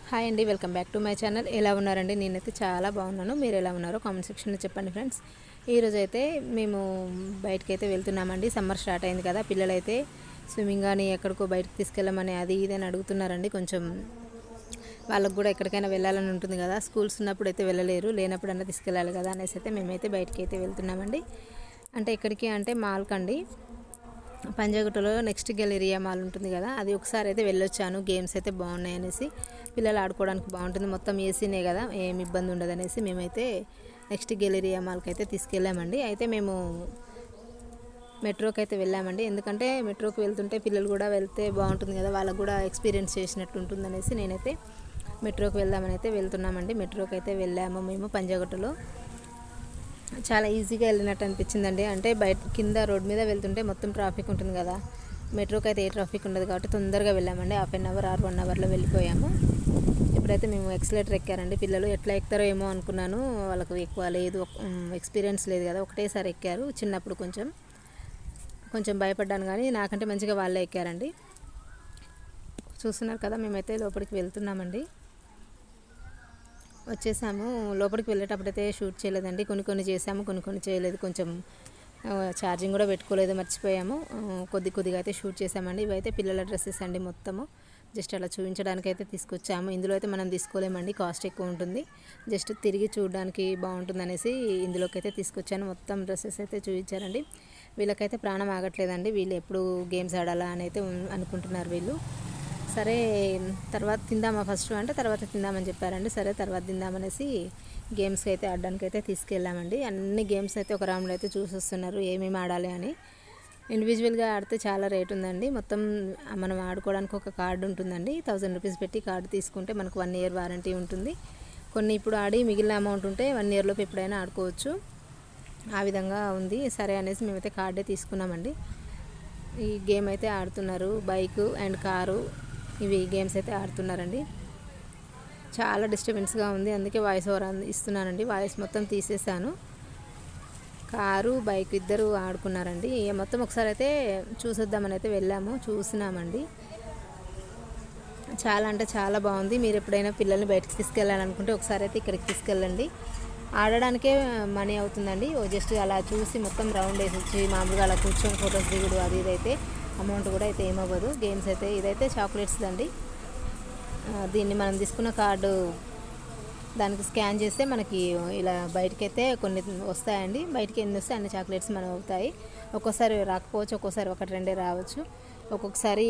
Hi అండి, welcome back to my channel. ఎలా ఉన్నారండి? నేనైతే చాలా బాగున్నాను. మీరు ఎలా ఉన్నారో కామెంట్ సెక్షన్లో చెప్పండి ఫ్రెండ్స్. ఈరోజు అయితే మేము బయటకు అయితే వెళ్తున్నామండి. సమ్మర్ స్టార్ట్ అయింది కదా, పిల్లలైతే స్విమ్మింగ్ కానీ ఎక్కడికో బయటకు తీసుకెళ్ళమని అది ఇదని అడుగుతున్నారండి. కొంచెం వాళ్ళకు కూడా ఎక్కడికైనా వెళ్ళాలని ఉంటుంది కదా, స్కూల్స్ ఉన్నప్పుడు అయితే వెళ్ళలేరు, లేనప్పుడు అన్నా తీసుకెళ్ళాలి కదా అనేసి అయితే మేమైతే బయటకి అయితే వెళ్తున్నామండి. అంటే ఎక్కడికి అంటే మాల్కండి, పంజాగుట్టలో నెక్స్ట్ గెలేరియా మాల్ ఉంటుంది కదా, అది ఒకసారి అయితే వెళ్ళొచ్చాను. గేమ్స్ అయితే బాగున్నాయి అనేసి, పిల్లలు ఆడుకోవడానికి బాగుంటుంది, మొత్తం ఏసీనే కదా, ఏమి ఇబ్బంది ఉండదు అనేసి మేమైతే నెక్స్ట్ గెలేరియా మాల్కి అయితే తీసుకెళ్ళామండి. అయితే మేము మెట్రోకి అయితే వెళ్ళామండి. ఎందుకంటే మెట్రోకి వెళ్తుంటే పిల్లలు కూడా వెళ్తే బాగుంటుంది కదా, వాళ్ళకు కూడా ఎక్స్పీరియన్స్ చేసినట్టు ఉంటుంది అనేసి నేనైతే మెట్రోకి వెళ్దామని అయితే వెళ్తున్నామండి. మెట్రోకి అయితే వెళ్ళాము మేము పంజాగుట్టలో. చాలా ఈజీగా వెళ్ళినట్టు అనిపించిందండి. అంటే బయట కింద రోడ్ మీద వెళ్తుంటే మొత్తం ట్రాఫిక్ ఉంటుంది కదా, మెట్రోకి అయితే ఏ ట్రాఫిక్ ఉండదు కాబట్టి తొందరగా వెళ్ళామండి. హాఫ్ అన్ అవర్ ఆర్ 1 అవర్లో వెళ్ళిపోయాము. ఇప్పుడైతే మేము ఎక్సలేటర్ ఎక్కారండి. పిల్లలు ఎట్లా ఎక్కుతారో ఏమో అనుకున్నాను, వాళ్ళకు ఎక్కువ లేదు, ఎక్స్పీరియన్స్ లేదు కదా, ఒకటేసారి ఎక్కారు. చిన్నప్పుడు కొంచెం భయపడ్డాను, కానీ నాకంటే మంచిగా వాళ్ళే ఎక్కారండి. చూస్తున్నారు కదా, మేమైతే లోపలికి వెళ్తున్నామండి. వచ్చేసాము. లోపలికి వెళ్ళేటప్పుడైతే షూట్ చేయలేదండి, కొన్ని చేసాము, కొన్ని చేయలేదు. కొంచెం ఛార్జింగ్ కూడా పెట్టుకోలేదు, మర్చిపోయాము. కొద్దిగా అయితే షూట్ చేసామండి. ఇవైతే పిల్లల డ్రెస్సెస్ అండి, మొత్తము జస్ట్ అలా చూపించడానికి అయితే తీసుకొచ్చాము. ఇందులో అయితే మనం తీసుకోలేమండి, కాస్ట్ ఎక్కువ ఉంటుంది. జస్ట్ తిరిగి చూడడానికి బాగుంటుంది అనేసి ఇందులోకి అయితే తీసుకొచ్చాను. మొత్తం డ్రెస్సెస్ అయితే చూపించారండి. వీళ్ళకైతే ప్రాణం ఆగట్లేదండి, వీళ్ళు ఎప్పుడు గేమ్స్ ఆడాలా అని అయితే అనుకుంటున్నారు వీళ్ళు. సరే తర్వాత తిందామా ఫస్ట్ అంటే తర్వాత తిందామని చెప్పారండి. సరే తర్వాత తిందామనేసి గేమ్స్కి అయితే ఆడడానికి అయితే తీసుకెళ్ళామండి. అన్ని గేమ్స్ అయితే ఒక రౌండ్లో అయితే చూసి వస్తున్నారు, ఏమేమి ఆడాలి అని. ఇండివిజువల్గా ఆడితే చాలా రేట్ ఉందండి. మొత్తం మనం ఆడుకోవడానికి ఒక కార్డు ఉంటుందండి, 1000 రూపీస్ పెట్టి కార్డు తీసుకుంటే మనకు 1 ఇయర్ వారంటీ ఉంటుంది. కొన్ని ఇప్పుడు ఆడి మిగిలిన అమౌంట్ ఉంటే 1 ఇయర్లోపు ఎప్పుడైనా ఆడుకోవచ్చు, ఆ విధంగా ఉంది. సరే అనేసి మేమైతే కార్డే తీసుకున్నామండి. ఈ గేమ్ అయితే ఆడుతున్నారు, బైక్ అండ్ కారు, ఇవి గేమ్స్ అయితే ఆడుతున్నారండి. చాలా డిస్టర్బెన్స్గా ఉంది, అందుకే వాయిస్ ఓవర్ ఇస్తున్నానండి. వాయిస్ మొత్తం తీసేసాను. కారు బైక్ ఇద్దరు ఆడుకున్నారండి. మొత్తం ఒకసారి అయితే చూసొద్దామని అయితే వెళ్ళాము, చూసినామండి. చాలా అంటే చాలా బాగుంది. మీరు ఎప్పుడైనా పిల్లల్ని బయటకు తీసుకెళ్ళాలనుకుంటే ఒకసారి అయితే ఇక్కడికి తీసుకెళ్ళండి. ఆడడానికే మనీ అవుతుందండి. జస్ట్ అలా చూసి మొత్తం రౌండ్ వేసి వచ్చి మామూలుగా అలా కూర్చొని ఫొటోస్ దిగుడు అది ఇదైతే అమౌంట్ కూడా అయితే ఏమవ్వదు. గేమ్స్ అయితే ఇదైతే చాక్లెట్స్ అండి. దీన్ని మనం తీసుకున్న కార్డు దానికి స్కాన్ చేస్తే మనకి ఇలా బయటకైతే కొన్ని వస్తాయండి. బయటికి ఎన్ని వస్తే అన్ని చాక్లెట్స్ మనం అవుతాయి. ఒక్కోసారి రాకపోవచ్చు, ఒక్కోసారి 1-2 రావచ్చు, ఒక్కొక్కసారి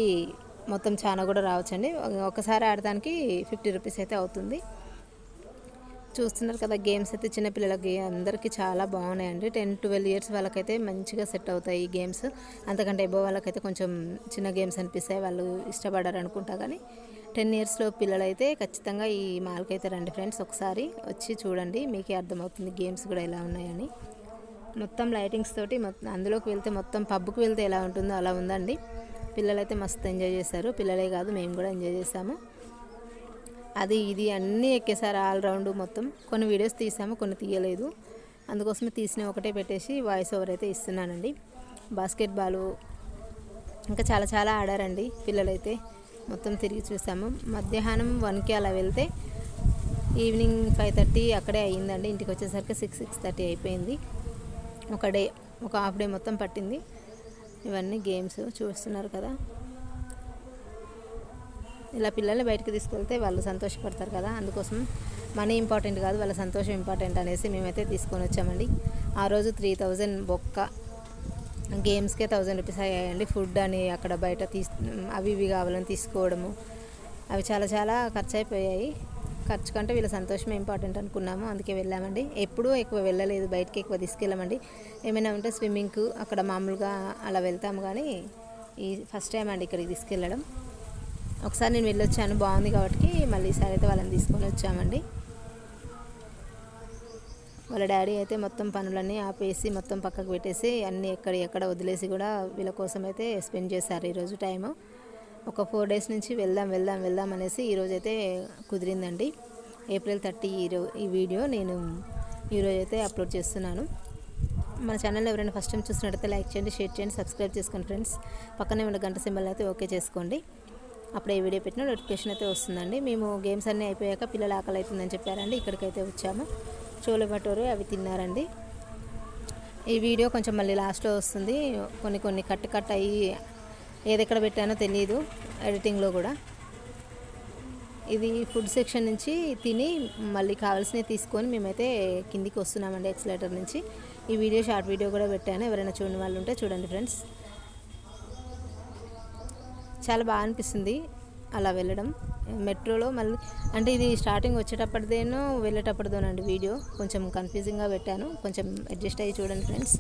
మొత్తం చాలా కూడా రావచ్చండి. ఒకసారి ఆడటానికి 50 రూపీస్ అయితే అవుతుంది. చూస్తున్నారు కదా, గేమ్స్ అయితే చిన్నపిల్లలకి అందరికీ చాలా బాగున్నాయండి. 10-12 ఇయర్స్ వాళ్ళకైతే మంచిగా సెట్ అవుతాయి ఈ గేమ్స్. అంతకంటే ఎబో వాళ్ళకైతే కొంచెం చిన్న గేమ్స్ అనిపిస్తాయి, వాళ్ళు ఇష్టపడారు అనుకుంటా. కానీ 10 ఇయర్స్లో పిల్లలైతే ఖచ్చితంగా ఈ మాల్కి అయితే రండి ఫ్రెండ్స్, ఒకసారి వచ్చి చూడండి, మీకే అర్థమవుతుంది గేమ్స్ కూడా ఎలా ఉన్నాయని. మొత్తం లైటింగ్స్ తోటి అందులోకి వెళ్తే మొత్తం పబ్కి వెళ్తే ఎలా ఉంటుందో అలా ఉందండి. పిల్లలైతే మస్తు ఎంజాయ్ చేశారు. పిల్లలే కాదు, మేము కూడా ఎంజాయ్ చేసాము. అది ఇది అన్నీ ఎక్కేసారు, ఆల్రౌండ్ మొత్తం. కొన్ని వీడియోస్ తీసాము, కొన్ని తీయలేదు, అందుకోసమే తీసిన ఒకటే పెట్టేసి వాయిస్ ఓవర్ అయితే ఇస్తున్నానండి. బాస్కెట్బాలు ఇంకా చాలా ఆడారండి పిల్లలైతే. మొత్తం తిరిగి చూసాము. మధ్యాహ్నం 1కి అలా వెళ్తే ఈవినింగ్ 5:30 అక్కడే అయ్యిందండి. ఇంటికి వచ్చేసరికి 6-6:30 అయిపోయింది. ఒక హాఫ్ డే మొత్తం పట్టింది. ఇవన్నీ గేమ్స్ చూస్తున్నారు కదా. ఇలా పిల్లల్ని బయటకు తీసుకెళ్తే వాళ్ళు సంతోషపడతారు కదా, అందుకోసం మనీ ఇంపార్టెంట్ కాదు, వాళ్ళ సంతోషం ఇంపార్టెంట్ అనేసి మేమైతే తీసుకొని వచ్చామండి. ఆ రోజు 3000 బొక్క, గేమ్స్కే 1000 రూపీస్ అయ్యాయండి. ఫుడ్ అని అక్కడ బయట అవి ఇవి కావాలని తీసుకోవడము, అవి చాలా ఖర్చు అయిపోయాయి. ఖర్చు కంటే వీళ్ళ సంతోషమే ఇంపార్టెంట్ అనుకున్నాము, అందుకే వెళ్ళామండి. ఎప్పుడూ ఎక్కువ వెళ్ళలేదు, బయటకి ఎక్కువ తీసుకెళ్ళామండి. ఏమైనా ఉంటే స్విమ్మింగ్కు అక్కడ మామూలుగా అలా వెళ్తాము, కానీ ఈ ఫస్ట్ టైం అండి ఇక్కడికి తీసుకెళ్ళడం. ఒకసారి నేను వెళ్ళొచ్చాను, బాగుంది కాబట్టి మళ్ళీ ఈసారి అయితే వాళ్ళని తీసుకొని వచ్చామండి. వాళ్ళ డాడీ అయితే మొత్తం పనులన్నీ ఆపేసి మొత్తం పక్కకు పెట్టేసి అన్నీ ఎక్కడ వదిలేసి కూడా వీళ్ళ కోసం అయితే స్పెండ్ చేశారు ఈరోజు టైము. ఒక 4 డేస్ నుంచి వెళ్దాం అనేసి ఈరోజైతే కుదిరిందండి. April 30 ఈ వీడియో నేను ఈరోజైతే అప్లోడ్ చేస్తున్నాను. మన ఛానల్ ఎవరైనా ఫస్ట్ టైం చూసినట్టయితే లైక్ చేయండి, షేర్ చేయండి, సబ్స్క్రైబ్ చేసుకోండి ఫ్రెండ్స్. పక్కనే ఉన్న గంట సింబల్ అయితే ఓకే చేసుకోండి. అప్పుడు ఏ వీడియో పెట్టినా నోటిఫికేషన్ అయితే వస్తుందండి. మేము గేమ్స్ అన్నీ అయిపోయాక పిల్లలు ఆకలి అవుతుందని చెప్పారండి, ఇక్కడికైతే వచ్చాము. చోలే భటూరే అవి తిన్నారండి. ఈ వీడియో కొంచెం మళ్ళీ లాస్ట్లో వస్తుంది, కొన్ని కట్ అయ్యి ఏదెక్కడ పెట్టానో తెలియదు ఎడిటింగ్లో కూడా. ఇది ఫుడ్ సెక్షన్ నుంచి తిని మళ్ళీ కావాల్సినవి తీసుకొని మేమైతే కిందికి వస్తున్నామండి ఎక్సలేటర్ నుంచి. ఈ వీడియో షార్ట్ వీడియో కూడా పెట్టాను, ఎవరైనా చూడని వాళ్ళు ఉంటే చూడండి ఫ్రెండ్స్. చాలా బాగా అనిపిస్తుంది అలా వెళ్ళడం మెట్రోలో. మళ్ళీ అంటే ఇది స్టార్టింగ్ వచ్చేటప్పటిదేనో వెళ్ళేటప్పటిదోనండి వీడియో, కొంచెం కన్ఫ్యూజింగ్గా పెట్టాను, కొంచెం అడ్జస్ట్ అయ్యి చూడండి ఫ్రెండ్స్.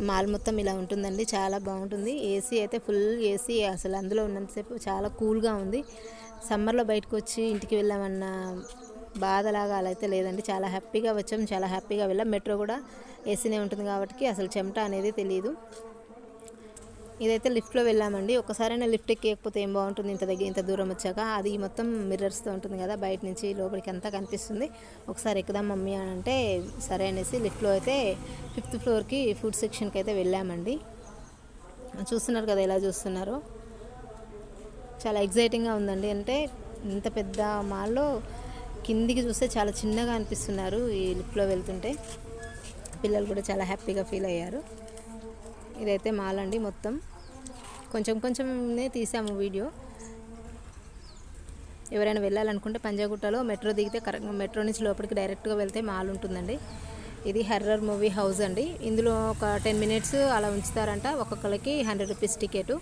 మాల్ మొత్తం ఇలా ఉంటుందండి, చాలా బాగుంటుంది. ఏసీ అయితే ఫుల్ ఏసీ, అసలు అందులో ఉన్నంతసేపు చాలా కూల్గా ఉంది. సమ్మర్లో బయటకు వచ్చి ఇంటికి వెళ్ళామన్న బాధలాగా అలా అయితే లేదండి, చాలా హ్యాపీగా వచ్చాం, చాలా హ్యాపీగా వెళ్ళాం. మెట్రో కూడా ఏసీనే ఉంటుంది కాబట్టి అసలు చెమట అనేది తెలియదు. ఇదైతే లిఫ్ట్లో వెళ్ళామండి. ఒకసారైనా లిఫ్ట్ ఎక్కకపోతే ఏం బాగుంటుంది, ఇంత దూరం వచ్చాక. అది మొత్తం మిర్రర్స్తో ఉంటుంది కదా, బయట నుంచి లోపలికి అంతా కనిపిస్తుంది. ఒకసారి ఎక్కుదాం మమ్మీ అని అంటే సరే అనేసి లిఫ్ట్లో అయితే 5th ఫ్లోర్కి ఫుడ్ సెక్షన్కి అయితే వెళ్ళామండి. చూస్తున్నారు కదా ఎలా చూస్తున్నారో, చాలా ఎగ్జైటింగ్గా ఉందండి. అంటే ఇంత పెద్ద మాల్లో కిందికి చూస్తే చాలా చిన్నగా అనిపిస్తున్నారు ఈ లిఫ్ట్లో వెళ్తుంటే. పిల్లలు కూడా చాలా హ్యాపీగా ఫీల్ అయ్యారు. ఇదైతే మాల్ అండి, మొత్తం కొంచెంనే తీసాము వీడియో. ఎవరైనా వెళ్ళాలనుకుంటే పంజాగుట్టలో మెట్రో దిగితే కరెక్ట్ మెట్రో నుంచి లోపలికి డైరెక్ట్గా వెళ్తే మాల్ ఉంటుందండి. ఇది హర్రర్ మూవీ హౌస్ అండి. ఇందులో ఒక 10 minutes అలా ఉంచుతారంట. ఒక్కొక్కరికి 100 రూపీస్ టికెట్.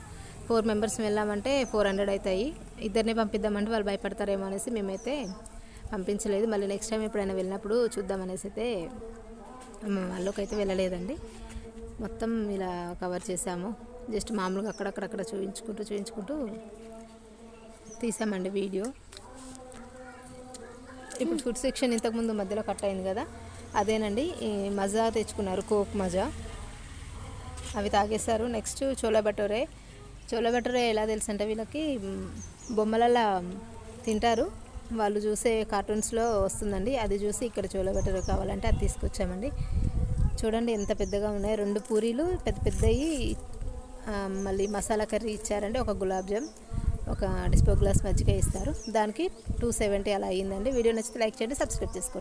4 members వెళ్ళామంటే 400 అవుతాయి. ఇద్దరినే పంపిద్దామంటే వాళ్ళు భయపడతారేమో అనేసి మేమైతే పంపించలేదు. మళ్ళీ నెక్స్ట్ టైం ఎప్పుడైనా వెళ్ళినప్పుడు చూద్దామనేసి అయితే వాళ్ళకి అయితే వెళ్ళలేదండి. మొత్తం ఇలా కవర్ చేసాము. జస్ట్ మామూలుగా అక్కడక్కడ చూపించుకుంటూ తీసామండి వీడియో. ఇప్పుడు ఫుడ్ సెక్షన్ ఇంతకుముందు మధ్యలో కట్ అయింది కదా, అదేనండి. మజా తెచ్చుకున్నారు, కోక్ మజా, అవి తాగేశారు. నెక్స్ట్ చోలే భటూరే ఎలా తెలుసు అంటే వీళ్ళకి బొమ్మలలా తింటారు, వాళ్ళు చూసే కార్టూన్స్లో వస్తుందండి. అది చూసి ఇక్కడ చోలే భటూరే కావాలంటే అది తీసుకొచ్చామండి. చూడండి ఎంత పెద్దగా ఉన్నాయి, 2 పూరీలు పెద్దవి, మళ్ళీ మసాలా కర్రీ ఇచ్చారండి, ఒక గులాబ్ జామ్, ఒక డిస్పో గ్లాస్ మజ్జిగ ఇస్తారు. దానికి 270 అలా అయ్యిందండి. వీడియో నచ్చితే లైక్ చేయండి, సబ్స్క్రైబ్ చేసుకోండి.